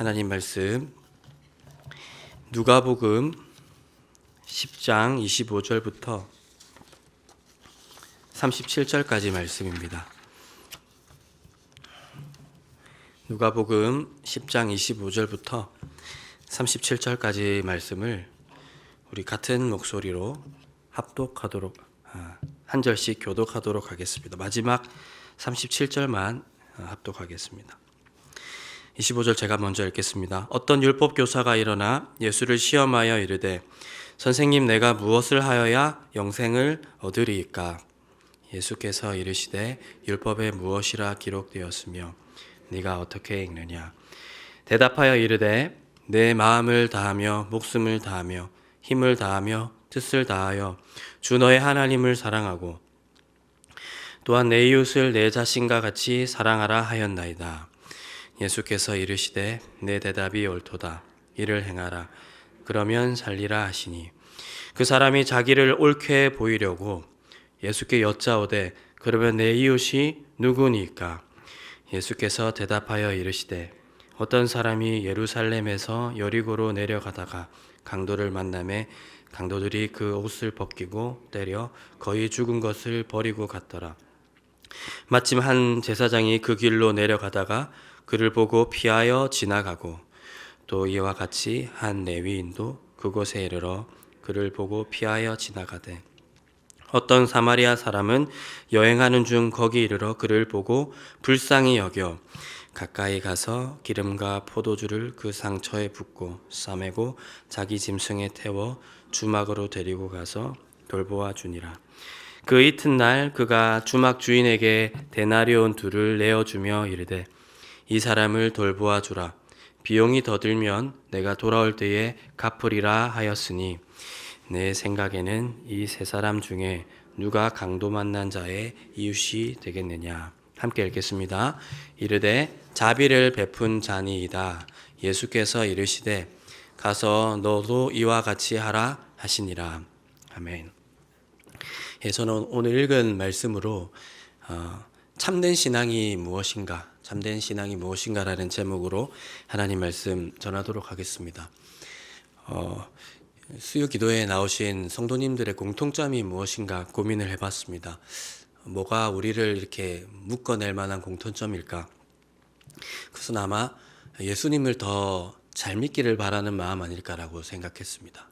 하나님 말씀 누가복음 10장 25절부터 37절까지 말씀입니다. 누가복음 10장 25절부터 37절까지 말씀을 우리 같은 목소리로 합독하도록 한 절씩 교독하도록 하겠습니다. 마지막 37절만 합독하겠습니다. 25절 제가 먼저 읽겠습니다. 어떤 율법 교사가 일어나 예수를 시험하여 이르되 선생님, 내가 무엇을 하여야 영생을 얻으리이까? 예수께서 이르시되 율법에 무엇이라 기록되었으며 네가 어떻게 읽느냐? 대답하여 이르되 내 마음을 다하며 목숨을 다하며 힘을 다하며 뜻을 다하여 주 너의 하나님을 사랑하고 또한 내 이웃을 내 자신과 같이 사랑하라 하였나이다. 예수께서 이르시되 내 대답이 옳도다. 이를 행하라. 그러면 살리라 하시니 그 사람이 자기를 옳게 보이려고 예수께 여짜오되 그러면 내 이웃이 누구니까? 예수께서 대답하여 이르시되 어떤 사람이 예루살렘에서 여리고로 내려가다가 강도를 만나매 강도들이 그 옷을 벗기고 때려 거의 죽은 것을 버리고 갔더라. 마침 한 제사장이 그 길로 내려가다가 그를 보고 피하여 지나가고 또 이와 같이 한 레위인도 그곳에 이르러 그를 보고 피하여 지나가되 어떤 사마리아 사람은 여행하는 중 거기 이르러 그를 보고 불쌍히 여겨 가까이 가서 기름과 포도주를 그 상처에 붓고 싸매고 자기 짐승에 태워 주막으로 데리고 가서 돌보아 주니라. 그 이튿날 그가 주막 주인에게 데나리온 2를 내어주며 이르되 이 사람을 돌보아 주라. 비용이 더 들면 내가 돌아올 때에 갚으리라 하였으니 내 생각에는 이 세 사람 중에 누가 강도 만난 자의 이웃이 되겠느냐. 함께 읽겠습니다. 이르되 자비를 베푼 자니이다. 예수께서 이르시되 가서 너도 이와 같이 하라 하시니라. 아멘. 저는 오늘 읽은 말씀으로 참된 신앙이 무엇인가, 참된 신앙이 무엇인가라는 제목으로 하나님 말씀 전하도록 하겠습니다. 수요 기도에 나오신 성도님들의 공통점이 무엇인가 고민을 해봤습니다. 뭐가 우리를 이렇게 묶어낼 만한 공통점일까? 그것은 아마 예수님을 더 잘 믿기를 바라는 마음 아닐까라고 생각했습니다.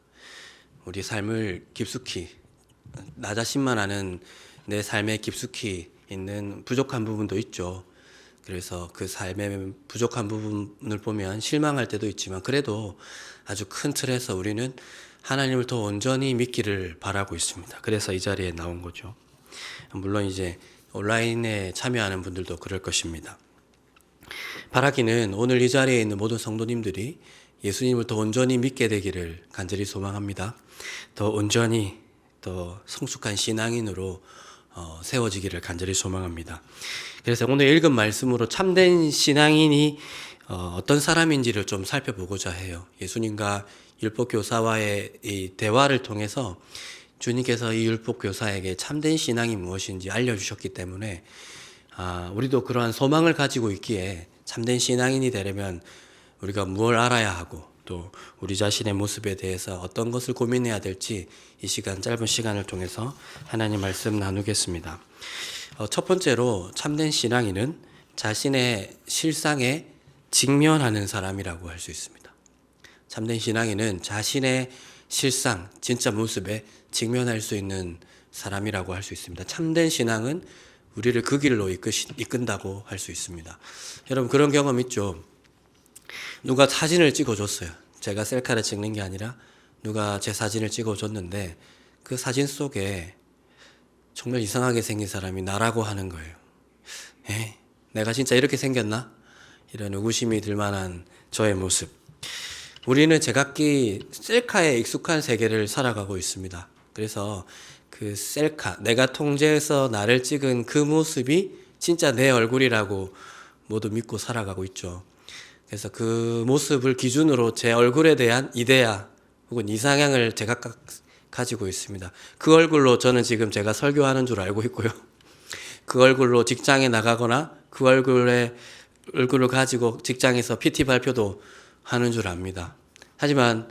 우리 삶을 깊숙이, 나 자신만 아는 내 삶에 깊숙이 있는 부족한 부분도 있죠. 그래서 그 삶의 부족한 부분을 보면 실망할 때도 있지만 그래도 아주 큰 틀에서 우리는 하나님을 더 온전히 믿기를 바라고 있습니다. 그래서 이 자리에 나온 거죠. 물론 이제 온라인에 참여하는 분들도 그럴 것입니다. 바라기는 오늘 이 자리에 있는 모든 성도님들이 예수님을 더 온전히 믿게 되기를 간절히 소망합니다. 더 온전히, 더 성숙한 신앙인으로 세워지기를 간절히 소망합니다. 그래서 오늘 읽은 말씀으로 참된 신앙인이 어떤 사람인지를 좀 살펴보고자 해요. 예수님과 율법교사와의 이 대화를 통해서 주님께서 이 율법교사에게 참된 신앙이 무엇인지 알려주셨기 때문에 우리도 그러한 소망을 가지고 있기에 참된 신앙인이 되려면 우리가 무엇을 알아야 하고 또 우리 자신의 모습에 대해서 어떤 것을 고민해야 될지 이 시간, 짧은 시간을 통해서 하나님 말씀 나누겠습니다. 첫 번째로 참된 신앙인은 자신의 실상에 직면하는 사람이라고 할 수 있습니다. 참된 신앙인은 자신의 실상, 진짜 모습에 직면할 수 있는 사람이라고 할 수 있습니다. 참된 신앙은 우리를 그 길로 이끈다고 할 수 있습니다. 여러분 그런 경험 있죠? 누가 사진을 찍어줬어요. 제가 셀카를 찍는 게 아니라 누가 제 사진을 찍어줬는데 그 사진 속에 정말 이상하게 생긴 사람이 나라고 하는 거예요. 내가 진짜 이렇게 생겼나? 이런 의구심이 들 만한 저의 모습. 우리는 제각기 셀카에 익숙한 세계를 살아가고 있습니다. 그래서 그 셀카, 내가 통제해서 나를 찍은 그 모습이 진짜 내 얼굴이라고 모두 믿고 살아가고 있죠. 그래서 그 모습을 기준으로 제 얼굴에 대한 이데아 혹은 이상향을 제각각 가지고 있습니다. 그 얼굴로 저는 지금 제가 설교하는 줄 알고 있고요. 그 얼굴로 직장에 나가거나 그 얼굴에 얼굴을 가지고 직장에서 PT 발표도 하는 줄 압니다. 하지만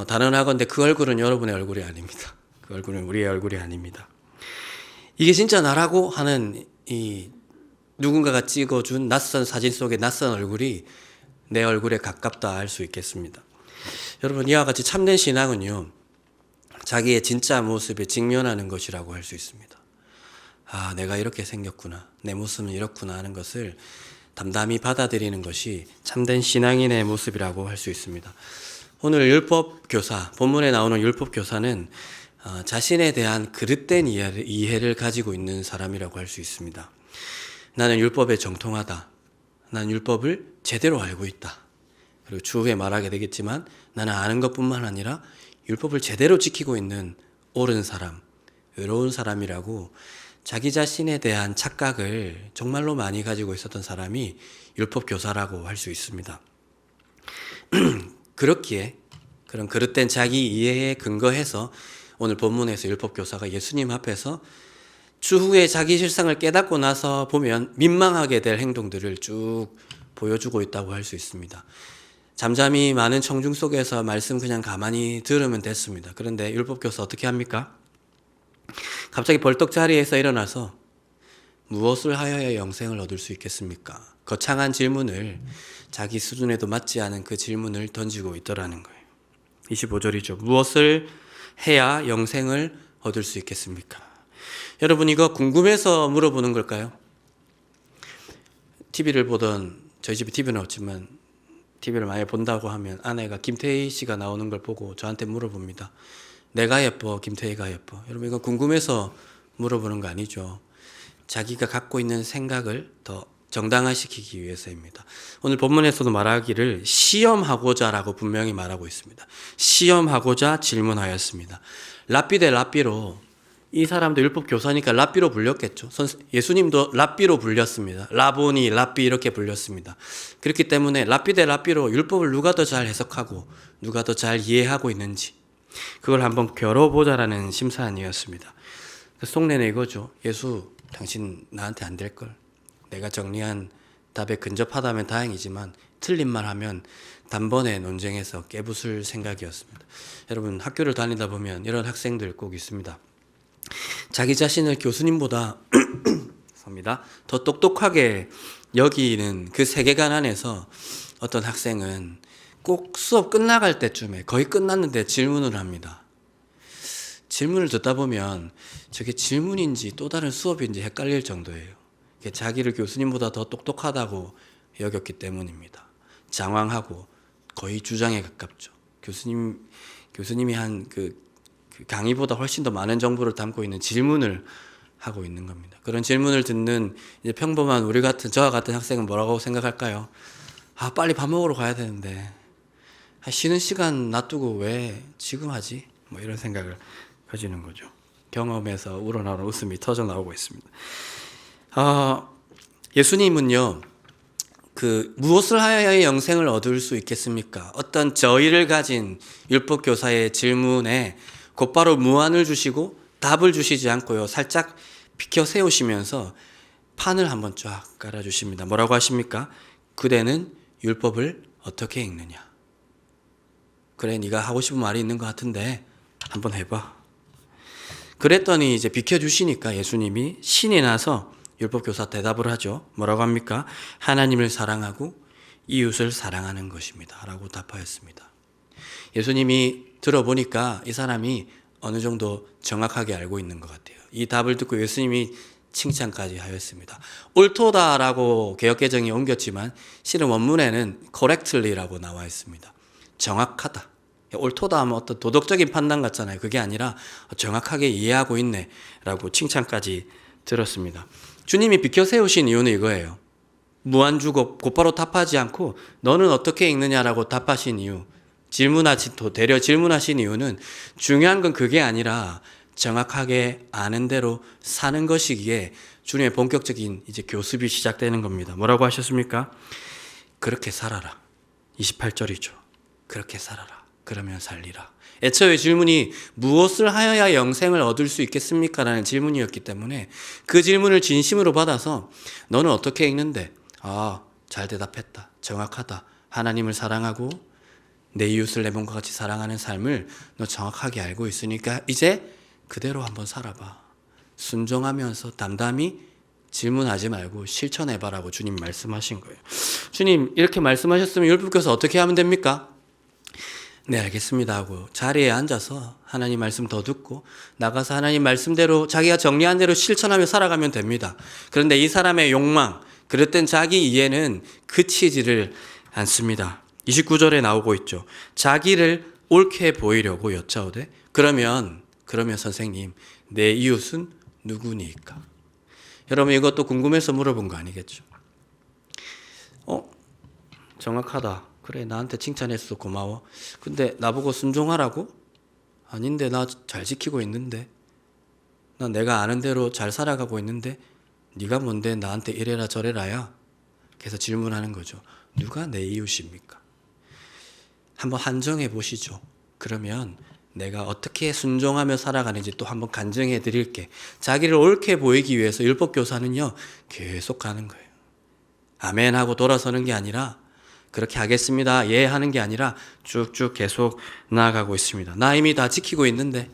단언하건대 그 얼굴은 여러분의 얼굴이 아닙니다. 그 얼굴은 우리의 얼굴이 아닙니다. 이게 진짜 나라고 하는 이 누군가가 찍어준 낯선 사진 속의 낯선 얼굴이 내 얼굴에 가깝다 할 수 있겠습니다. 여러분, 이와 같이 참된 신앙은요, 자기의 진짜 모습에 직면하는 것이라고 할 수 있습니다. 아, 내가 이렇게 생겼구나, 내 모습은 이렇구나 하는 것을 담담히 받아들이는 것이 참된 신앙인의 모습이라고 할 수 있습니다. 오늘 율법교사, 본문에 나오는 율법교사는 자신에 대한 그릇된 이해를 가지고 있는 사람이라고 할 수 있습니다. 나는 율법에 정통하다. 나는 율법을 제대로 알고 있다. 그리고 추후에 말하게 되겠지만 나는 아는 것뿐만 아니라 율법을 제대로 지키고 있는 옳은 사람, 의로운 사람이라고 자기 자신에 대한 착각을 정말로 많이 가지고 있었던 사람이 율법교사라고 할 수 있습니다. 그렇기에 그런 그릇된 자기 이해에 근거해서 오늘 본문에서 율법교사가 예수님 앞에서 추후에 자기 실상을 깨닫고 나서 보면 민망하게 될 행동들을 쭉 보여주고 있다고 할 수 있습니다. 잠잠히 많은 청중 속에서 말씀 그냥 가만히 들으면 됐습니다. 그런데 율법교사 어떻게 합니까? 갑자기 벌떡 자리에서 일어나서 무엇을 하여야 영생을 얻을 수 있겠습니까? 거창한 질문을, 자기 수준에도 맞지 않은 그 질문을 던지고 있더라는 거예요. 25절이죠. 무엇을 해야 영생을 얻을 수 있겠습니까? 여러분, 이거 궁금해서 물어보는 걸까요? TV를 보던, 저희 집에 TV는 없지만 TV를 많이 본다고 하면 아내가 김태희 씨가 나오는 걸 보고 저한테 물어봅니다. 내가 예뻐, 김태희가 예뻐? 여러분, 이거 궁금해서 물어보는 거 아니죠. 자기가 갖고 있는 생각을 더 정당화시키기 위해서입니다. 오늘 본문에서도 말하기를 시험하고자라고 분명히 말하고 있습니다. 시험하고자 질문하였습니다. 랍비 대 랍비로, 이 사람도 율법 교사니까 랍비로 불렸겠죠. 예수님도 랍비로 불렸습니다. 라보니, 랍비 이렇게 불렸습니다. 그렇기 때문에 랍비 대 랍비로 율법을 누가 더 잘 해석하고 누가 더 잘 이해하고 있는지 그걸 한번 겨뤄보자라는 심사안이었습니다. 속내는 이거죠. 예수, 당신 나한테 안 될걸. 내가 정리한 답에 근접하다면 다행이지만 틀린 말 하면 단번에 논쟁에서 깨부술 생각이었습니다. 여러분, 학교를 다니다 보면 이런 학생들 꼭 있습니다. 자기 자신을 교수님보다 더 똑똑하게 여기는 그 세계관 안에서 어떤 학생은 꼭 수업 끝나갈 때쯤에, 거의 끝났는데 질문을 합니다. 질문을 듣다 보면 저게 질문인지 또 다른 수업인지 헷갈릴 정도예요. 자기를 교수님보다 더 똑똑하다고 여겼기 때문입니다. 장황하고 거의 주장에 가깝죠. 교수님이 한 그 강의보다 훨씬 더 많은 정보를 담고 있는 질문을 하고 있는 겁니다. 그런 질문을 듣는 이제 평범한 저와 같은 학생은 뭐라고 생각할까요? 아, 빨리 밥 먹으러 가야 되는데 쉬는 시간 놔두고 왜 지금 하지? 뭐 이런 생각을 가지는 거죠. 경험에서 우러나오는 웃음이 터져 나오고 있습니다. 예수님은요, 무엇을 하여야 영생을 얻을 수 있겠습니까? 어떤 저의를 가진 율법교사의 질문에 곧바로 무안을 주시고 답을 주시지 않고요, 살짝 비켜 세우시면서 판을 한번 쫙 깔아주십니다. 뭐라고 하십니까? 그대는 율법을 어떻게 읽느냐? 그래, 네가 하고 싶은 말이 있는 것 같은데 한번 해봐. 그랬더니 이제 비켜주시니까 예수님이 신이 나서 율법교사 대답을 하죠. 뭐라고 합니까? 하나님을 사랑하고 이웃을 사랑하는 것입니다 라고 답하였습니다. 예수님이 들어보니까 이 사람이 어느 정도 정확하게 알고 있는 것 같아요. 이 답을 듣고 예수님이 칭찬까지 하였습니다. 옳도다라고 개역개정이 옮겼지만 실은 원문에는 correctly라고 나와 있습니다. 정확하다. 옳도다 하면 어떤 도덕적인 판단 같잖아요. 그게 아니라 정확하게 이해하고 있네 라고 칭찬까지 들었습니다. 주님이 비켜 세우신 이유는 이거예요. 무안 주고 곧바로 답하지 않고 너는 어떻게 읽느냐라고 답하신 이유, 되려 질문하신 이유는 중요한 건 그게 아니라 정확하게 아는 대로 사는 것이기에 주님의 본격적인 이제 교습이 시작되는 겁니다. 뭐라고 하셨습니까? 그렇게 살아라. 28절이죠. 그렇게 살아라. 그러면 살리라. 애초에 질문이 무엇을 하여야 영생을 얻을 수 있겠습니까? 라는 질문이었기 때문에 그 질문을 진심으로 받아서 너는 어떻게 읽는데? 잘 대답했다. 정확하다. 하나님을 사랑하고 내 이웃을 내 몸과 같이 사랑하는 삶을 너 정확하게 알고 있으니까 이제 그대로 한번 살아봐. 순종하면서 담담히 질문하지 말고 실천해봐라고 주님 말씀하신 거예요. 주님 이렇게 말씀하셨으면 율법교사 어떻게 하면 됩니까? 네, 알겠습니다 하고 자리에 앉아서 하나님 말씀 더 듣고 나가서 하나님 말씀대로 자기가 정리한 대로 실천하며 살아가면 됩니다. 그런데 이 사람의 욕망, 그릇된 자기 이해는 그치지를 않습니다. 29절에 나오고 있죠. 자기를 옳게 보이려고 여짜오되 그러면 선생님 내 이웃은 누구니까? 여러분 이것도 궁금해서 물어본 거 아니겠죠? 정확하다. 그래 나한테 칭찬해서 고마워. 근데 나보고 순종하라고? 아닌데 나 잘 지키고 있는데. 나 내가 아는 대로 잘 살아가고 있는데 네가 뭔데 나한테 이래라 저래라야? 그래서 질문하는 거죠. 누가 내 이웃입니까? 한번 한정해 보시죠. 그러면 내가 어떻게 순종하며 살아가는지 또 한번 간증해 드릴게. 자기를 옳게 보이기 위해서 율법교사는요 계속 가는 거예요. 아멘 하고 돌아서는 게 아니라 그렇게 하겠습니다 예 하는 게 아니라 쭉쭉 계속 나아가고 있습니다. 나 이미 다 지키고 있는데,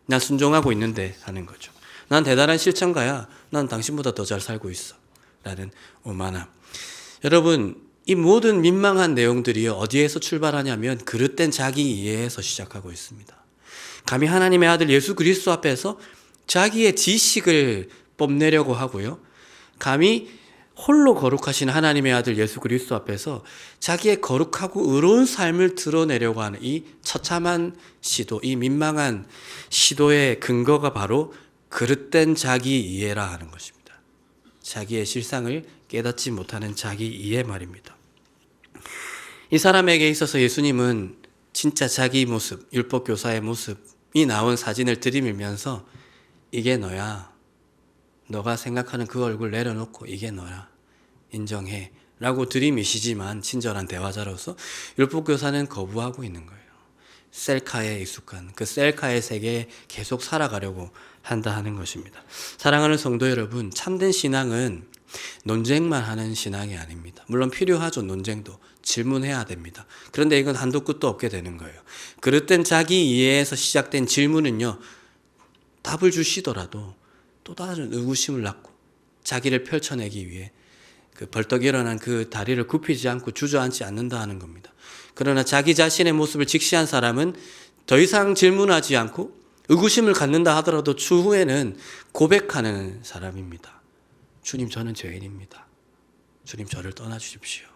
난 순종하고 있는데 하는 거죠. 난 대단한 실천가야. 난 당신보다 더 잘 살고 있어 라는 오만함. 여러분 이 모든 민망한 내용들이 어디에서 출발하냐면 그릇된 자기 이해에서 시작하고 있습니다. 감히 하나님의 아들 예수 그리스도 앞에서 자기의 지식을 뽐내려고 하고요. 감히 홀로 거룩하신 하나님의 아들 예수 그리스도 앞에서 자기의 거룩하고 의로운 삶을 드러내려고 하는 이 처참한 시도, 이 민망한 시도의 근거가 바로 그릇된 자기 이해라 하는 것입니다. 자기의 실상을 깨닫지 못하는 자기 이해 말입니다. 이 사람에게 있어서 예수님은 진짜 자기 모습, 율법교사의 모습이 나온 사진을 들이밀면서 이게 너야. 너가 생각하는 그 얼굴 내려놓고 이게 너야. 인정해. 라고 들이미시지만 친절한 대화자로서 율법교사는 거부하고 있는 거예요. 셀카에 익숙한 그 셀카의 세계에 계속 살아가려고 한다 하는 것입니다. 사랑하는 성도 여러분, 참된 신앙은 논쟁만 하는 신앙이 아닙니다. 물론 필요하죠. 논쟁도. 질문해야 됩니다. 그런데 이건 한도 끝도 없게 되는 거예요. 그릇된 자기 이해에서 시작된 질문은요. 답을 주시더라도 또 다른 의구심을 낳고 자기를 펼쳐내기 위해 그 벌떡 일어난 그 다리를 굽히지 않고 주저앉지 않는다 하는 겁니다. 그러나 자기 자신의 모습을 직시한 사람은 더 이상 질문하지 않고 의구심을 갖는다 하더라도 추후에는 고백하는 사람입니다. 주님, 저는 죄인입니다. 주님, 저를 떠나주십시오.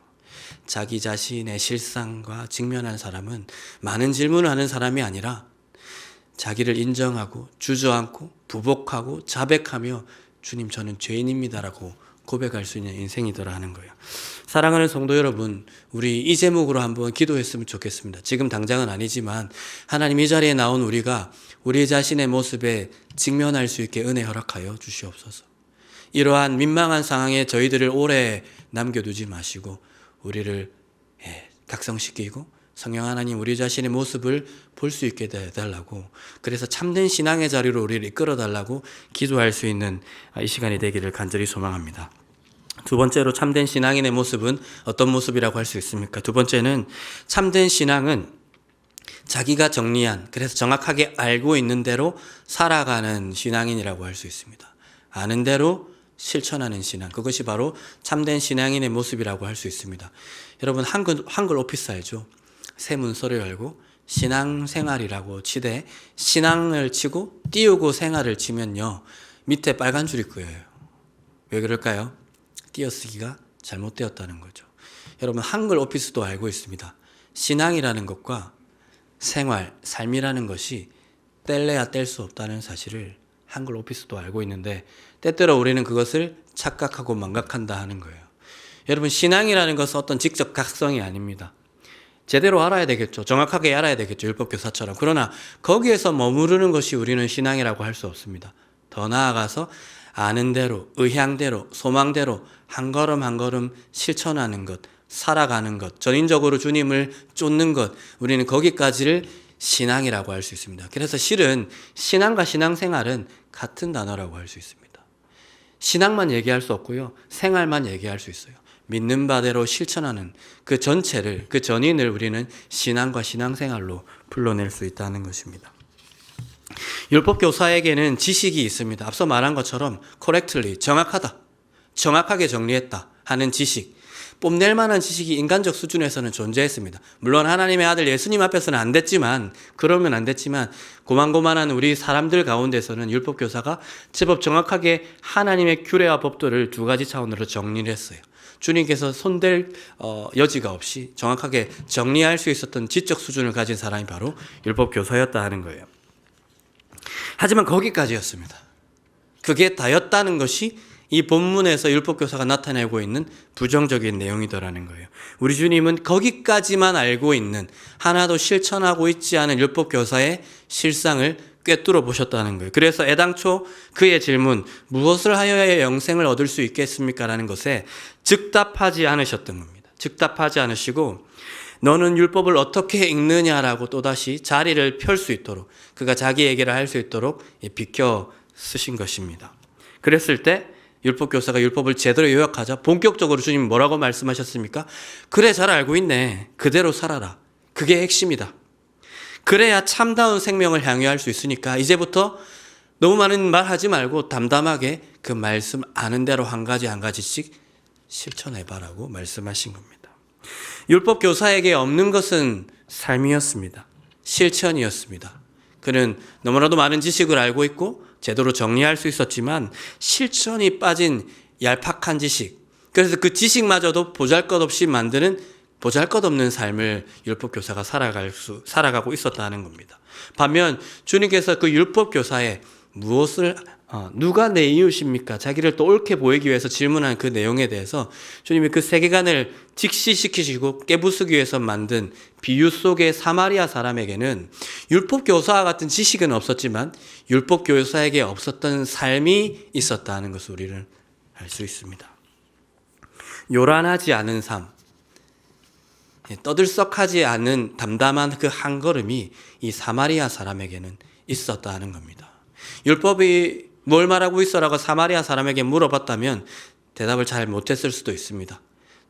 자기 자신의 실상과 직면한 사람은 많은 질문을 하는 사람이 아니라 자기를 인정하고 주저앉고 부복하고 자백하며 주님, 저는 죄인입니다라고 고백할 수 있는 인생이더라 하는 거예요. 사랑하는 성도 여러분, 우리 이 제목으로 한번 기도했으면 좋겠습니다. 지금 당장은 아니지만 하나님 이 자리에 나온 우리가 우리 자신의 모습에 직면할 수 있게 은혜 허락하여 주시옵소서. 이러한 민망한 상황에 저희들을 오래 남겨두지 마시고 우리를 각성시키고 성령 하나님 우리 자신의 모습을 볼 수 있게 해달라고, 그래서 참된 신앙의 자리로 우리를 이끌어달라고 기도할 수 있는 이 시간이 되기를 간절히 소망합니다. 두 번째로 참된 신앙인의 모습은 어떤 모습이라고 할 수 있습니까? 두 번째는 참된 신앙은 자기가 정리한, 그래서 정확하게 알고 있는 대로 살아가는 신앙인이라고 할 수 있습니다. 아는 대로 실천하는 신앙, 그것이 바로 참된 신앙인의 모습이라고 할 수 있습니다. 여러분 한글 오피스 알죠? 새 문서를 열고 신앙생활이라고 치되 신앙을 치고 띄우고 생활을 치면요 밑에 빨간 줄이 끄여요. 왜 그럴까요? 띄어쓰기가 잘못되었다는 거죠. 여러분 한글 오피스도 알고 있습니다. 신앙이라는 것과 생활, 삶이라는 것이 뗄래야 뗄 수 없다는 사실을 한글 오피스도 알고 있는데 때때로 우리는 그것을 착각하고 망각한다 하는 거예요. 여러분 신앙이라는 것은 어떤 직접 각성이 아닙니다. 제대로 알아야 되겠죠. 정확하게 알아야 되겠죠. 율법교사처럼. 그러나 거기에서 머무르는 것이 우리는 신앙이라고 할 수 없습니다. 더 나아가서 아는 대로, 의향대로, 소망대로 한 걸음 한 걸음 실천하는 것, 살아가는 것, 전인적으로 주님을 쫓는 것, 우리는 거기까지를 신앙이라고 할 수 있습니다. 그래서 실은 신앙과 신앙생활은 같은 단어라고 할 수 있습니다. 신앙만 얘기할 수 없고요. 생활만 얘기할 수 있어요. 믿는 바대로 실천하는 그 전체를, 그 전인을 우리는 신앙과 신앙생활로 불러낼 수 있다는 것입니다. 율법 교사에게는 지식이 있습니다. 앞서 말한 것처럼 correctly, 정확하다, 정확하게 정리했다 하는 지식, 뽐낼 만한 지식이 인간적 수준에서는 존재했습니다. 물론 하나님의 아들 예수님 앞에서는 안 됐지만, 그러면 안 됐지만 고만고만한 우리 사람들 가운데서는 율법 교사가 제법 정확하게 하나님의 규례와 법도를 두 가지 차원으로 정리를 했어요. 주님께서 손댈 여지가 없이 정확하게 정리할 수 있었던 지적 수준을 가진 사람이 바로 율법 교사였다 하는 거예요. 하지만 거기까지였습니다. 그게 다였다는 것이 이 본문에서 율법교사가 나타내고 있는 부정적인 내용이더라는 거예요. 우리 주님은 거기까지만 알고 있는, 하나도 실천하고 있지 않은 율법교사의 실상을 꿰뚫어 보셨다는 거예요. 그래서 애당초 그의 질문, 무엇을 하여야 영생을 얻을 수 있겠습니까? 라는 것에 즉답하지 않으셨던 겁니다. 즉답하지 않으시고 너는 율법을 어떻게 읽느냐라고 또다시 자리를 펼 수 있도록, 그가 자기 얘기를 할 수 있도록 비켜 쓰신 것입니다. 그랬을 때 율법교사가 율법을 제대로 요약하자 본격적으로 주님 뭐라고 말씀하셨습니까? 그래, 잘 알고 있네. 그대로 살아라. 그게 핵심이다. 그래야 참다운 생명을 향유할 수 있으니까 이제부터 너무 많은 말 하지 말고 담담하게 그 말씀 아는 대로 한 가지 한 가지씩 실천해봐라고 말씀하신 겁니다. 율법교사에게 없는 것은 삶이었습니다. 실천이었습니다. 그는 너무나도 많은 지식을 알고 있고 제대로 정리할 수 있었지만 실천이 빠진 얄팍한 지식, 그래서 그 지식마저도 보잘것없이 만드는 보잘것없는 삶을 율법교사가 살아가고 있었다는 겁니다. 반면 주님께서 그 율법교사의 무엇을 누가 내 이웃입니까? 자기를 또 옳게 보이기 위해서 질문한 그 내용에 대해서 주님이 그 세계관을 직시시키시고 깨부수기 위해서 만든 비유 속의 사마리아 사람에게는 율법교사와 같은 지식은 없었지만 율법교사에게 없었던 삶이 있었다는 것을 우리는 알 수 있습니다. 요란하지 않은 삶, 떠들썩하지 않은 담담한 그 한 걸음이 이 사마리아 사람에게는 있었다는 겁니다. 율법이 뭘 말하고 있어라고 사마리아 사람에게 물어봤다면 대답을 잘 못했을 수도 있습니다.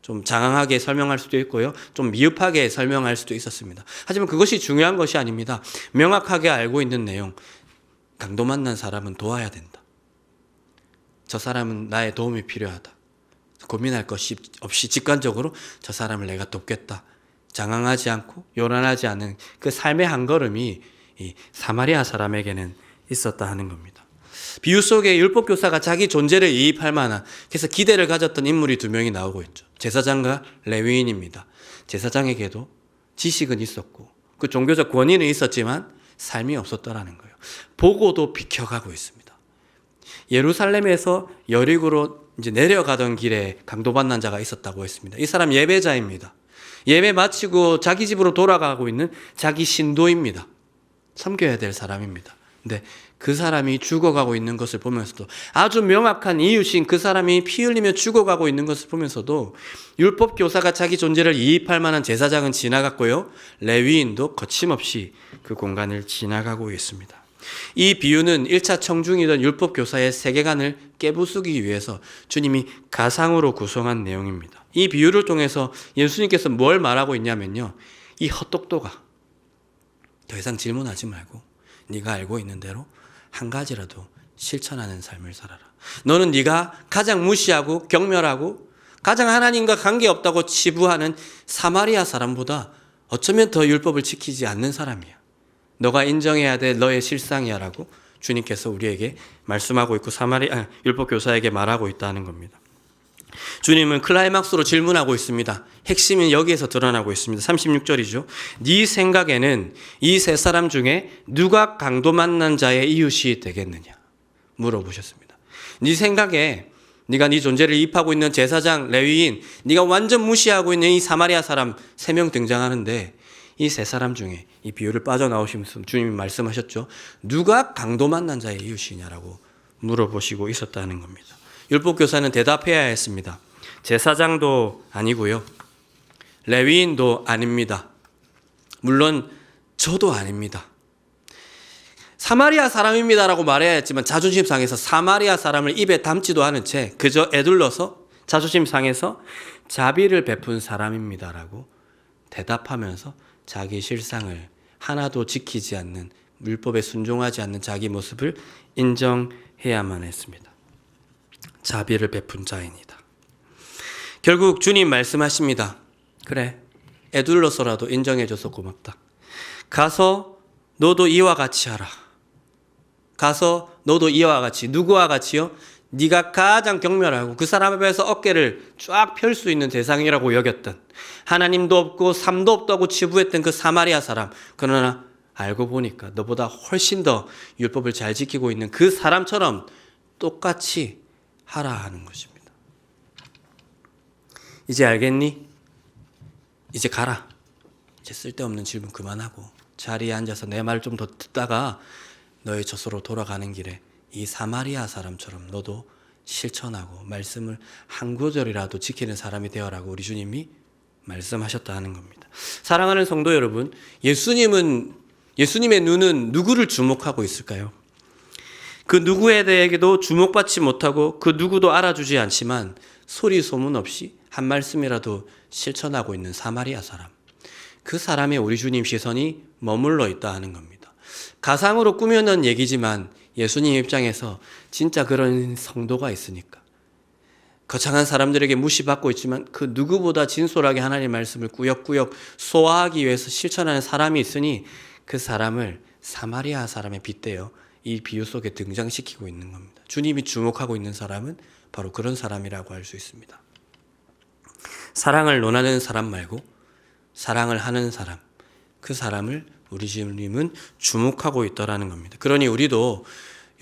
좀 장황하게 설명할 수도 있고요. 좀 미흡하게 설명할 수도 있었습니다. 하지만 그것이 중요한 것이 아닙니다. 명확하게 알고 있는 내용, 강도 만난 사람은 도와야 된다. 저 사람은 나의 도움이 필요하다. 고민할 것이 없이 직관적으로 저 사람을 내가 돕겠다. 장황하지 않고 요란하지 않은 그 삶의 한 걸음이 이 사마리아 사람에게는 있었다 하는 겁니다. 비유 속에 율법교사가 자기 존재를 이입할 만한, 그래서 기대를 가졌던 인물이 두 명이 나오고 있죠. 제사장과 레위인입니다. 제사장에게도 지식은 있었고 그 종교적 권위는 있었지만 삶이 없었다라는 거예요. 보고도 비켜가고 있습니다. 예루살렘에서 여리고로 이제 내려가던 길에 강도받는 자가 있었다고 했습니다. 이 사람 예배자입니다. 예배 마치고 자기 집으로 돌아가고 있는 자기 신도입니다. 섬겨야 될 사람입니다. 근데 그 사람이 죽어가고 있는 것을 보면서도, 아주 명확한 이유신 그 사람이 피 흘리며 죽어가고 있는 것을 보면서도 율법교사가 자기 존재를 이입할 만한 제사장은 지나갔고요, 레위인도 거침없이 그 공간을 지나가고 있습니다. 이 비유는 1차 청중이던 율법교사의 세계관을 깨부수기 위해서 주님이 가상으로 구성한 내용입니다. 이 비유를 통해서 예수님께서 뭘 말하고 있냐면요, 이 헛똑똑아, 더 이상 질문하지 말고 네가 알고 있는 대로 한 가지라도 실천하는 삶을 살아라. 너는 네가 가장 무시하고 경멸하고 가장 하나님과 관계없다고 치부하는 사마리아 사람보다 어쩌면 더 율법을 지키지 않는 사람이야. 너가 인정해야 될 너의 실상이야 라고 주님께서 우리에게 말씀하고 있고 율법교사에게 말하고 있다는 겁니다. 주님은 클라이막스로 질문하고 있습니다. 핵심은 여기에서 드러나고 있습니다. 36절이죠. 네 생각에는 이 세 사람 중에 누가 강도 만난 자의 이웃이 되겠느냐 물어보셨습니다. 네 생각에 네가 네 존재를 이입하고 있는 제사장, 레위인, 네가 완전 무시하고 있는 이 사마리아 사람 3명 등장하는데 이 세 사람 중에 이 비유를 빠져나오시면서 주님이 말씀하셨죠. 누가 강도 만난 자의 이웃이냐라고 물어보시고 있었다는 겁니다. 율법교사는 대답해야 했습니다. 제사장도 아니고요, 레위인도 아닙니다. 물론 저도 아닙니다. 사마리아 사람입니다라고 말해야 했지만 자존심 상해서 사마리아 사람을 입에 담지도 않은 채 그저 애둘러서 자존심 상해서 자비를 베푼 사람입니다라고 대답하면서 자기 실상을 하나도 지키지 않는, 율법에 순종하지 않는 자기 모습을 인정해야만 했습니다. 자비를 베푼 자입니다. 결국 주님 말씀하십니다. 그래, 에둘러서라도 인정해줘서 고맙다. 가서 너도 이와 같이 하라. 가서 너도 이와 같이, 누구와 같이요? 네가 가장 경멸하고 그 사람 앞에서 어깨를 쫙 펼 수 있는 대상이라고 여겼던, 하나님도 없고 삶도 없다고 치부했던 그 사마리아 사람, 그러나 알고 보니까 너보다 훨씬 더 율법을 잘 지키고 있는 그 사람처럼 똑같이 하라 하는 것입니다. 이제 알겠니? 이제 가라. 이제 쓸데없는 질문 그만하고 자리에 앉아서 내 말 좀 더 듣다가 너의 저소로 돌아가는 길에 이 사마리아 사람처럼 너도 실천하고 말씀을 한 구절이라도 지키는 사람이 되어라고 우리 주님이 말씀하셨다 하는 겁니다. 사랑하는 성도 여러분, 예수님의 눈은 누구를 주목하고 있을까요? 그 누구에 대해도 주목받지 못하고 그 누구도 알아주지 않지만 소리 소문 없이 한 말씀이라도 실천하고 있는 사마리아 사람, 그 사람의 우리 주님 시선이 머물러 있다 하는 겁니다. 가상으로 꾸며낸 얘기지만 예수님 입장에서 진짜 그런 성도가 있으니까, 거창한 사람들에게 무시받고 있지만 그 누구보다 진솔하게 하나님의 말씀을 꾸역꾸역 소화하기 위해서 실천하는 사람이 있으니 그 사람을 사마리아 사람에 빗대어 이 비유 속에 등장시키고 있는 겁니다. 주님이 주목하고 있는 사람은 바로 그런 사람이라고 할 수 있습니다. 사랑을 논하는 사람 말고 사랑을 하는 사람, 그 사람을 우리 주님은 주목하고 있더라는 겁니다. 그러니 우리도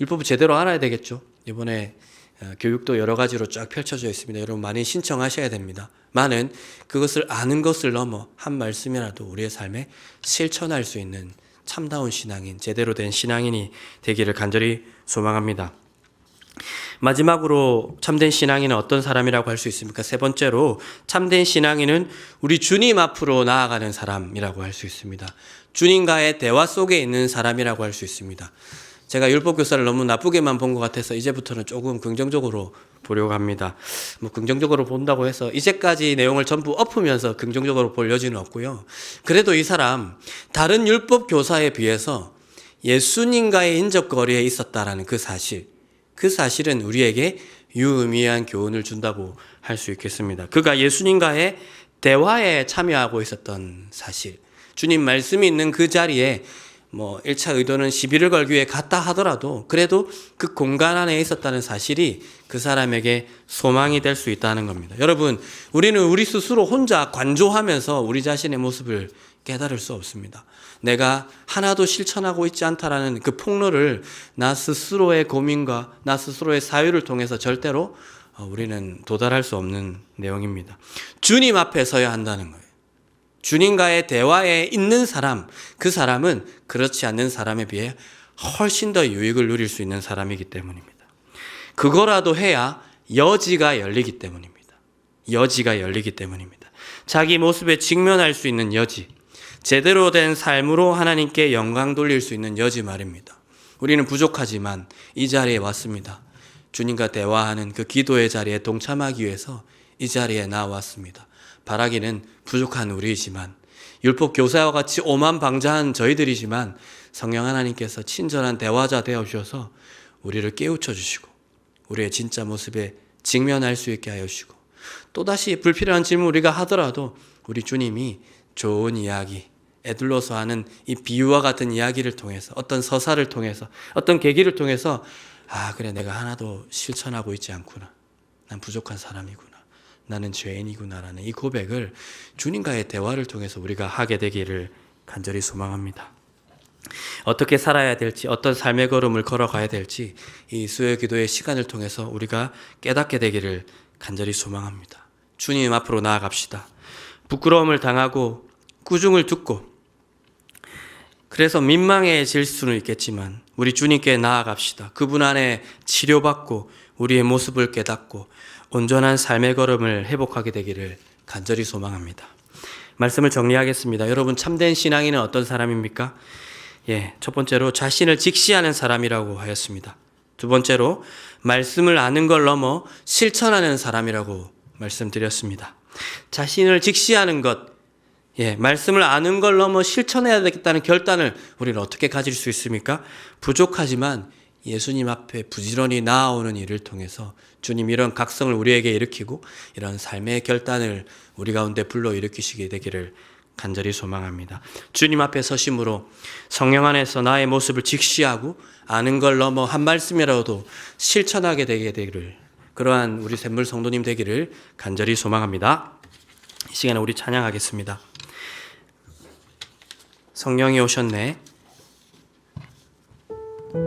율법을 제대로 알아야 되겠죠. 이번에 교육도 여러 가지로 쫙 펼쳐져 있습니다. 여러분 많이 신청하셔야 됩니다. 많은 그것을 아는 것을 넘어 한 말씀이라도 우리의 삶에 실천할 수 있는 참다운 신앙인, 제대로 된 신앙인이 되기를 간절히 소망합니다. 마지막으로 참된 신앙인은 어떤 사람이라고 할 수 있습니까? 세 번째로 참된 신앙인은 우리 주님 앞으로 나아가는 사람이라고 할 수 있습니다. 주님과의 대화 속에 있는 사람이라고 할 수 있습니다. 제가 율법 교사를 너무 나쁘게만 본 것 같아서 이제부터는 조금 긍정적으로 보려고 합니다. 긍정적으로 본다고 해서 이제까지 내용을 전부 엎으면서 긍정적으로 볼 여지는 없고요. 그래도 이 사람 다른 율법 교사에 비해서 예수님과의 인접거리에 있었다라는 그 사실은 우리에게 유의미한 교훈을 준다고 할 수 있겠습니다. 그가 예수님과의 대화에 참여하고 있었던 사실, 주님 말씀이 있는 그 자리에 1차 의도는 시비를 걸기 위해 갔다 하더라도 그래도 그 공간 안에 있었다는 사실이 그 사람에게 소망이 될 수 있다는 겁니다. 여러분, 우리는 우리 스스로 혼자 관조하면서 우리 자신의 모습을 깨달을 수 없습니다. 내가 하나도 실천하고 있지 않다라는 그 폭로를 나 스스로의 고민과 나 스스로의 사유를 통해서 절대로 우리는 도달할 수 없는 내용입니다. 주님 앞에 서야 한다는 거예요. 주님과의 대화에 있는 사람, 그 사람은 그렇지 않는 사람에 비해 훨씬 더 유익을 누릴 수 있는 사람이기 때문입니다. 그거라도 해야 여지가 열리기 때문입니다. 여지가 열리기 때문입니다. 자기 모습에 직면할 수 있는 여지, 제대로 된 삶으로 하나님께 영광 돌릴 수 있는 여지 말입니다. 우리는 부족하지만 이 자리에 왔습니다. 주님과 대화하는 그 기도의 자리에 동참하기 위해서 이 자리에 나왔습니다. 바라기는 부족한 우리이지만, 율법 교사와 같이 오만방자한 저희들이지만 성령 하나님께서 친절한 대화자 되어 주셔서 우리를 깨우쳐 주시고 우리의 진짜 모습에 직면할 수 있게 하여 주시고, 또다시 불필요한 질문 우리가 하더라도 우리 주님이 좋은 이야기, 에둘러서 하는 이 비유와 같은 이야기를 통해서, 어떤 서사를 통해서, 어떤 계기를 통해서, 그래, 내가 하나도 실천하고 있지 않구나, 난 부족한 사람이구나, 나는 죄인이구나라는 이 고백을 주님과의 대화를 통해서 우리가 하게 되기를 간절히 소망합니다. 어떻게 살아야 될지, 어떤 삶의 걸음을 걸어가야 될지 이 수요 기도의 시간을 통해서 우리가 깨닫게 되기를 간절히 소망합니다. 주님 앞으로 나아갑시다. 부끄러움을 당하고 꾸중을 듣고 그래서 민망해질 수는 있겠지만 우리 주님께 나아갑시다. 그분 안에 치료받고 우리의 모습을 깨닫고 온전한 삶의 걸음을 회복하게 되기를 간절히 소망합니다. 말씀을 정리하겠습니다. 여러분, 참된 신앙인은 어떤 사람입니까? 첫 번째로 자신을 직시하는 사람이라고 하였습니다. 두 번째로 말씀을 아는 걸 넘어 실천하는 사람이라고 말씀드렸습니다. 자신을 직시하는 것, 말씀을 아는 걸 넘어 실천해야 되겠다는 결단을 우리는 어떻게 가질 수 있습니까? 부족하지만 예수님 앞에 부지런히 나아오는 일을 통해서 주님 이런 각성을 우리에게 일으키고 이런 삶의 결단을 우리 가운데 불러일으키시게 되기를 간절히 소망합니다. 주님 앞에 서심으로 성령 안에서 나의 모습을 직시하고 아는 걸 넘어 한 말씀이라도 실천하게 되기를, 그러한 우리 샘물 성도님 되기를 간절히 소망합니다. 이 시간에 우리 찬양하겠습니다. 성령이 오셨네.